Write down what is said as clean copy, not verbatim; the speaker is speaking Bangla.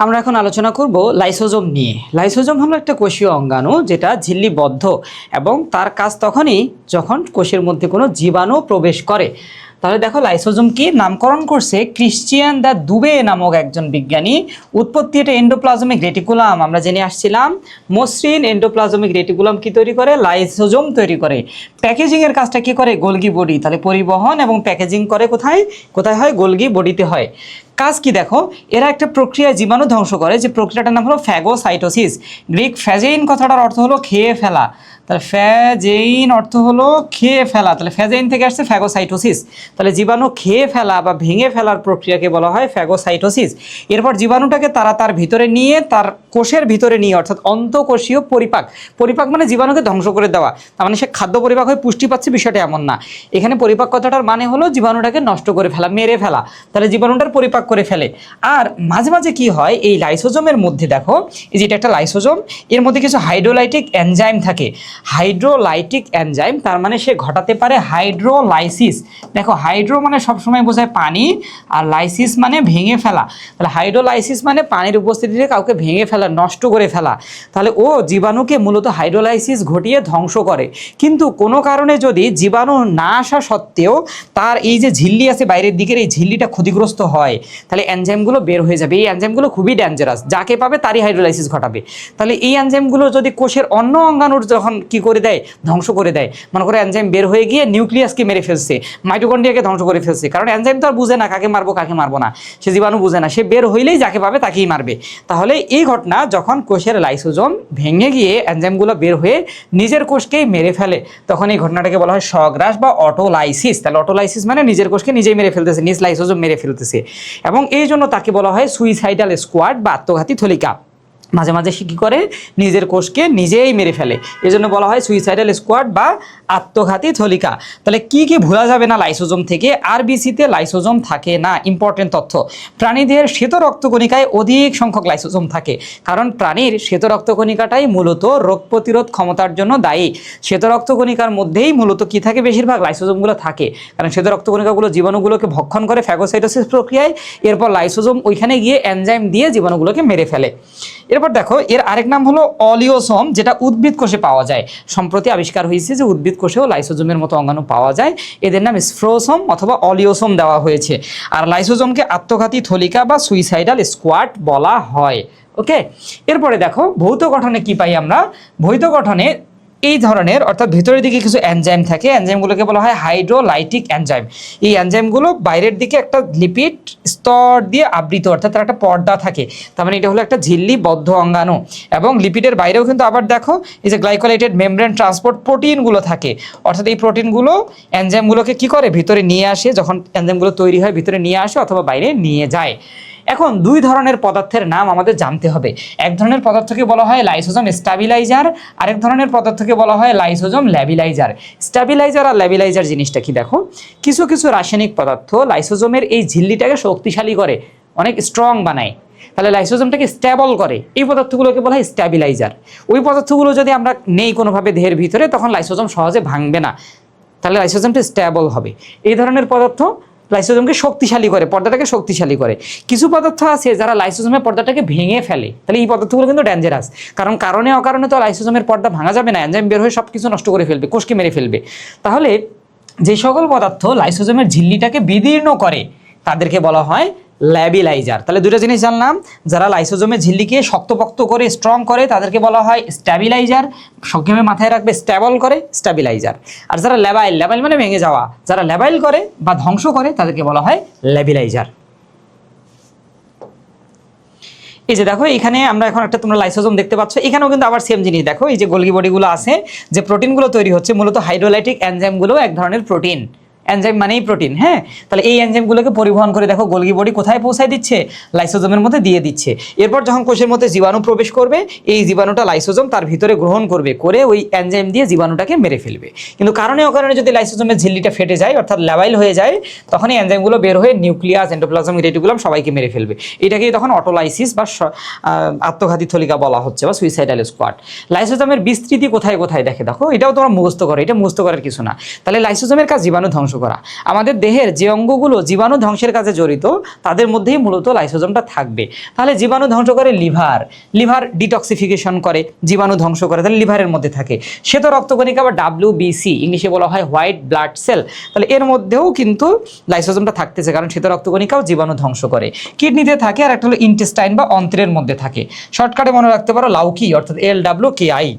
আমরা এখন আলোচনা করব লাইসোজোম নিয়ে। লাইসোজোম হলো একটা কোষীয় অঙ্গাণু যেটা ঝিল্লিবদ্ধ এবং তার কাজ তখনই যখন কোষের মধ্যে কোনো জীবাণু প্রবেশ করে। তাহলে দেখো লাইসোজোম কি নামকরণ করছে ক্রিশ্চিয়ান দ্য দুবে নামক একজন বিজ্ঞানী। উৎপত্তি এটা এন্ডোপ্লাজমিক রেটিকুলাম, আমরা জেনে আসছিলাম মসৃণ এন্ডোপ্লাজমিক রেটিকুলাম কি তৈরি করে, লাইসোজোম তৈরি করে। প্যাকেজিং এর কাজটা কি করে, গোলগি বডি। তাহলে পরিবহন এবং প্যাকেজিং করে কোথায় কোথায় হয়, গোলগি বডিতে হয়। কাজ কি দেখো, এরা একটা প্রক্রিয়া জীবাণু ধ্বংস করে, যে প্রক্রিয়াটার নাম হলো ফ্যাগোসাইটোসিস। গ্রিক ফ্যাজেইন কথাটার অর্থ হলো খেয়ে ফেলা। তাহলে ফ্যাজেইন অর্থ হলো খেয়ে ফেলা, তাহলে ফ্যাজেইন থেকে আসছে ফ্যাগোসাইটোসিস। তাহলে জীবাণু খেয়ে ফেলা বা ভেঙে ফেলার প্রক্রিয়াকে বলা হয় ফ্যাগোসাইটোসিস। এরপর জীবাণুটাকে তারা তার ভিতরে নিয়ে, তার কোষের ভিতরে নিয়ে, অর্থাৎ অন্তঃকোষীয় পরিপাক, পরিপাক মানে জীবাণুকে ধ্বংস করে দেওয়া, তার মানে সে খাদ্য পরিপাক হয়ে পুষ্টি পাচ্ছে বিষয়টা এমন না। এখানে পরিপাক কথাটার মানে হলো জীবাণুটাকে নষ্ট করে ফেলা, মেরে ফেলা। তাহলে জীবাণুটার পরিপাক করে ফেলে। আর মাঝে মাঝে কি হয়, এই লাইসোজোমের মধ্যে দেখো, এই যে এটা একটা লাইসোজোম, এর মধ্যে কিছু হাইড্রোলাইটিক এনজাইম থাকে। হাইড্রোলাইটিক এনজাইম তার মানে সে ঘটাতে পারে হাইড্রোলাইসিস। দেখো হাইড্রো মানে সবসময় বোঝায় পানি, আর লাইসিস মানে ভেঙে ফেলা। তাহলে হাইড্রোলাইসিস মানে পানির উপস্থিতিতে কাউকে ভেঙে ফেলা, নষ্ট করে ফেলা। তাহলে ও জীবাণুকে মূলত হাইড্রোলাইসিস ঘটিয়ে ধ্বংস করে। কিন্তু কোনো কারণে যদি জীবাণু না আসা সত্ত্বেও তার এই যে ঝিল্লি আছে বাইরের দিকের, এই ঝিল্লিটা ক্ষতিগ্রস্ত হয়, তাহলে এনজাইমগুলো বের হয়ে যাবে। এই এনজাইমগুলো খুবই ডেঞ্জারাস, যাকে পাবে তারই হাইড্রোলাইসিস ঘটাবে। তাহলে এই এনজাইমগুলো যদি কোষের অন্য অঙ্গাণুর যখন কি করে দেয়, ধ্বংস করে দেয়, মনে করে এনজাইম বের হয়ে গিয়ে নিউক্লিয়াসকে মেরে ফেলছে, মাইটোকন্ড্রিয়াকে ধ্বংস করে ফেলছে। কারণ এনজাইম তো আর বুঝে না কাকে মারবো কাকে মারবো না, সে জীবাণু বুঝে না, সে বের হইলেই যাকে পাবে তাকেই মারবে। তাহলে এই ঘটনা যখন কোষের লাইসোজোম ভেঙে গিয়ে এনজাইমগুলো বের হয়ে নিজের কোষকেই মেরে ফেলে, তখন এই ঘটনাটাকে বলা হয় স্বগ্রাস বা অটোলাইসিস। তাহলে অটোলাইসিস মানে নিজের কোষকে নিজেই মেরে ফেলতেছে, নিজ লাইসোজোম মেরে ফেলতেছে। এবং এই জন্য তাকে বলা হয় সুইসাইডাল স্কোয়াড বা আত্মঘাতী থলিকা। মাঝে মাঝে সে কী করে, নিজের কোষকে নিজেই মেরে ফেলে, এই জন্য বলা হয় সুইসাইডাল স্কোয়াড বা আত্মঘাতী থলিকা। তাহলে কি কি ভোলা যাবে না লাইসোজোম থেকে, আরবিসিতে লাইসোজোম থাকে না। ইম্পর্টেন্ট তথ্য, প্রাণীদের শ্বেত রক্তকণিকায় অধিক সংখ্যক লাইসোজোম থাকে, কারণ প্রাণীর শ্বেত রক্তকণিকাটাই মূলত রোগ প্রতিরোধ ক্ষমতার জন্য দায়ী। শ্বেত রক্তকণিকার মধ্যেই মূলত কি থাকে, বেশিরভাগ লাইসোজোমগুলো থাকে, কারণ শ্বেত রক্তকণিকাগুলো জীবাণুগুলোকে ভক্ষণ করে ফ্যাগোসাইটোসিস প্রক্রিয়ায়, এরপর লাইসোজোম ওইখানে গিয়ে এনজাইম দিয়ে জীবাণুগুলোকে মেরে ফেলে। এরপর দেখো এর আরেক নাম হলো অলিওসোম, যেটা উদ্ভিদ কোষে পাওয়া যায়। সম্প্রতি আবিষ্কার হয়েছে যে উদ্ভিদ কোষেও লাইসোজোমের মতো অঙ্গাণু পাওয়া যায়, এদের নাম স্ফ্রোসোম অথবা অলিওসোম দেওয়া হয়েছে। আর লাইসোজোমকে আত্মঘাতী থলিকা বা সুইসাইডাল স্কোয়াড বলা হয়। ওকে, এরপরে দেখো ভৌত গঠনে কি পাই আমরা। ভৌত গঠনে এই ধরনের, অর্থাৎ ভেতরের দিকে কিছু এনজাইম থাকে, এনজাইমগুলোকে বলা হয় হাইড্রোলাইটিক এনজাইম। এই এনজাইমগুলো বাইরের দিকে একটা লিপিড স্তর দিয়ে আবৃত, অর্থাৎ তার একটা পর্দা থাকে, তার মানে এটা হলো একটা ঝিল্লিবদ্ধ অঙ্গাণু। এবং লিপিডের বাইরেও কিন্তু আবার দেখো এই যে গ্লাইকোলাইটেড মেমব্রেন ট্রান্সপোর্ট প্রোটিনগুলো থাকে, অর্থাৎ এই প্রোটিনগুলো এনজাইমগুলোকে কি করে, ভিতরে নিয়ে আসে, যখন এনজাইমগুলো তৈরি হয় ভিতরে নিয়ে আসে অথবা বাইরে নিয়ে যায়। এখন দুই ধরনের পদার্থের নাম আমাদের জানতে হবে। এক ধরনের পদার্থকে বলা হয় লাইসোজোম স্টাবিলাইজার, আরেক ধরনের পদার্থকে বলা হয় লাইসোজোম ল্যাবিলাইজার। স্টাবিলাইজার আর ল্যাবিলাইজার জিনিসটা কি দেখো, কিছু কিছু রাসায়নিক পদার্থ লাইসোজোমের এই ঝিল্লিটাকে শক্তিশালী করে, অনেক স্ট্রং বানায়, তাহলে লাইসোজোমটাকে স্টেবল করে, এই পদার্থগুলোকে বলা হয় স্ট্যাবিলাইজার। ওই পদার্থগুলো যদি আমরা নেই কোনোভাবে দেহের ভিতরে, তখন লাইসোজোম সহজে ভাঙবে না, তাহলে লাইসোজোমটা স্টেবল হবে। এই ধরনের পদার্থ লাইসোজোমকে শক্তিশালী করে, পর্দাটাকে শক্তিশালী করে। কিছু পদার্থ আছে যারা লাইসোজোমের পর্দাটাকে ভেঙে ফেলে, তাহলে এই পদার্থগুলো কিন্তু ডেঞ্জারাস, কারণ কারণে অকারণে তো লাইসোজোমের পর্দা ভাঙা যাবে না, এনজাইম বের হয়ে সব কিছু নষ্ট করে ফেলবে, কোষকে মেরে ফেলবে। তাহলে যে সকল পদার্থ লাইসোজোমের ঝিল্লিটাকে বিদীর্ণ করে তাদেরকে বলা হয় ল্যাবিলাইজার। তাহলে দুটো জিনিস জানলাম, যারা লাইসোজোমের ঝিল্লিকে শক্তপোক্ত করে স্ট্রং করে তাদেরকে বলা হয় স্ট্যাবিলাইজার, সংক্ষেপে মাথায় রাখবে স্টেবল করে স্ট্যাবিলাইজার। আর যারা ল্যাবাইল, ল্যাবাইল মানে ভেঙে যাওয়া, যারা ল্যাবাইল করে বা ধ্বংস করে তাদেরকে বলা হয় ল্যাবিলাইজার। এই যে দেখো এখানে আমরা এখন একটা তোমরা লাইসোজোম দেখতে পাচ্ছ, এখানেও কিন্তু আবার সেম জিনিস দেখো, এই যে গোলগি বডিগুলো আছে, যে প্রোটিনগুলো তৈরি হচ্ছে মূলত হাইড্রোলাইটিক এনজাইমগুলো এক ধরনের প্রোটিন, এনজাইম মানেই প্রোটিন। হ্যাঁ, তাহলে এই এনজাইমগুলোকে পরিবহন করে দেখো গোলগি বডি কোথায় পৌঁছায় দিচ্ছে, লাইসোজোমের মধ্যে দিয়ে দিচ্ছে। এরপর যখন কোষের মধ্যে জীবাণু প্রবেশ করবে, এই জীবাণুটা লাইসোজোম তার ভিতরে গ্রহণ করবে, করে ওই এনজাইম দিয়ে জীবাণুটাকে মেরে ফেলবে। কিন্তু কারণে অকারণে যদি লাইসোজোমের ঝিল্লিটা ফেটে যায়, অর্থাৎ ল্যাবাইল হয়ে যায়, তখন এই এনজাইমগুলো বের হয়ে নিউক্লিয়াস, এন্ডোপ্লাজমিক রেটিকুলাম সবাইকে মেরে ফেলবে। এটাকেই তখন অটোলাইসিস বা আত্মঘাতী থলিকা বলা হচ্ছে, বা সুইসাইডাল স্কোয়াড। লাইসোজোমের বিস্তৃতি কোথায় কোথায় দেখে দেখো, এটাও তোমরা মুখস্থ করো, এটা মুখস্থ করার কিছু না। তাহলে লাইসোজোমের কাজ জীবাণু ধ্বংস ধ্বংস করা। আমাদের দেহের যে অঙ্গগুলো জীবাণু ধ্বংসের কাজে জড়িত তাদের মধ্যেই মূলত লাইসোজোমটা থাকবে। তাহলে জীবাণু ধ্বংস করে লিভার, লিভার ডিটক্সিফিকেশন করে, জীবাণু ধ্বংস করে, তাহলে লিভারের মধ্যে থাকে। শ্বেত রক্তকণিকা বা WBC ইংলিশে বলা হয় হোয়াইট ব্লাড সেল, তাহলে এর মধ্যেও কিন্তু লাইসোজোমটা থাকতেছে, কারণ শ্বেত রক্তকণিকাও জীবাণু ধ্বংস করে। কিডনিতে থাকে, আর একটা হলো ইন্টেস্টাইন বা অন্ত্রের মধ্যে থাকে। শর্টকাটে মনে রাখতে পারো লাউকি, অর্থাৎ LWKI।